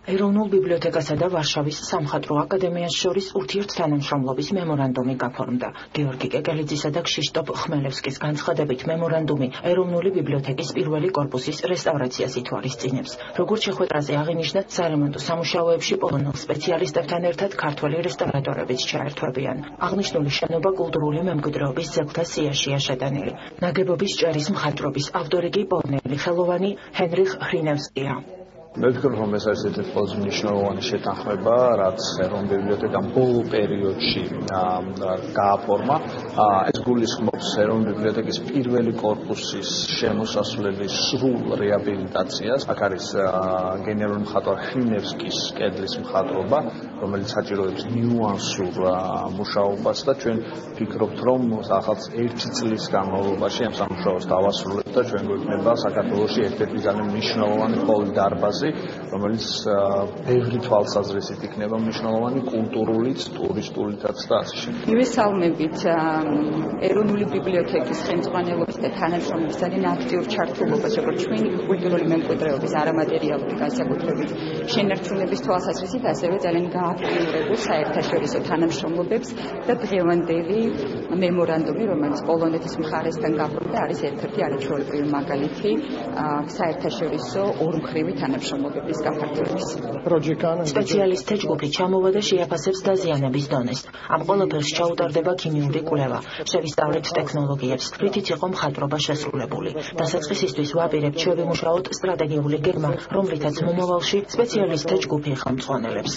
ეროვნულ ბიბლიოთეკასა და ვარშავის სამხატვრო აკადემიას შორის ურთიერთთანამშრომლობის მემორანდუმი გაფორმდა. გიორგი კეკელიძისა და ქშიშტოფ ხმელევსკის განცხადებით მემორანდუმი ეროვნული ბიბლიოთეკის პირველი კორპუსის რესტავრაციას ითვალისწინებს. Როგორც შეხვედრაზე აღინიშნა, სარემონტო სამუშაოებში პოლონელ სპეციალისტებთან ერთად ქართველი რესტავრატორებიც ჩაერთვებიან. აღნიშნული შენობა კულტურული მემკვიდრეობის ძეგლთა სიაშია შეტანილი. ნაგებობის ჭერის მხატვრობის ავტორი კი პოლონელი ხელოვანი ჰენრიხ ხრინევსკია. მე ვფიქრობ, რომ ეს არის ერთ-ერთი ყველაზე მნიშვნელოვანი შეთანხმება, რაც ეროვნულ ბიბლიოთეკამ ბოლო პერიოდში გააფორმა. ეს გულისხმობს ეროვნული ბიბლიოთეკის პირველი კორპუსის შემოსასვლელის სრულ რეაბილიტაციას. აქ არის გენერალური მხატვარ ხრინევსკის კედლის მხატვრობა, რომელიც საჭიროებს ნიუანსურ მუშაობას და ჩვენ ვფიქრობთ, რომ ახალ 1 წლის განმავლობაში ამ სამუშაოს დავასრულებთ და ჩვენ გვექნება საქართველოში ერთ-ერთი ძალიან მნიშვნელოვანი პოლიდარბაზი, რომელიც ბევრი თვალსაზრისით იქნება მნიშვნელოვანი კულტურულიც, ტურისტულითაც და ასე შემდეგ. მივესალმებით ეროვნული ბიბლიოთეკის ხელმძღვანელობის და თანამშრომლობის ძალიან აქტიურ ჩართულობას, როგორც ჩვენი კულტურული მემკვიდრეობის არამატერიალური განსაკუთრებით შენარჩუნების თვალსაზრისით, ასევე ძალიან გააქტიურებულ საერთაშორისო თანამშრომლობებს და დღევანდელი მემორანდუმი, რომელიც პოლონეთის მხარესთან გაფორმდა, არის ერთ-ერთი არაჩვეულებრივი მაგალითი საერთაშორისო ორმხრივი თანამშრომლობის გაფართოების. სპეციალისტთა ჯგუფი ჩამოვა და შეაფასებს დაზიანების დონეს. ამ ყველაფერს ჩაუტარდება ქიმიური კვლევა, შევისწავლეთ ტექნოლოგიებს, რითიც იყო მხატვრობა შესრულებული. დასაწყისისთვის ვაპირებთ შევიმუშაოთ სტრატეგიული გეგმა, რომლითაც მომავალში სპეციალისტთა ჯგუფი ხელმძღვანელებს.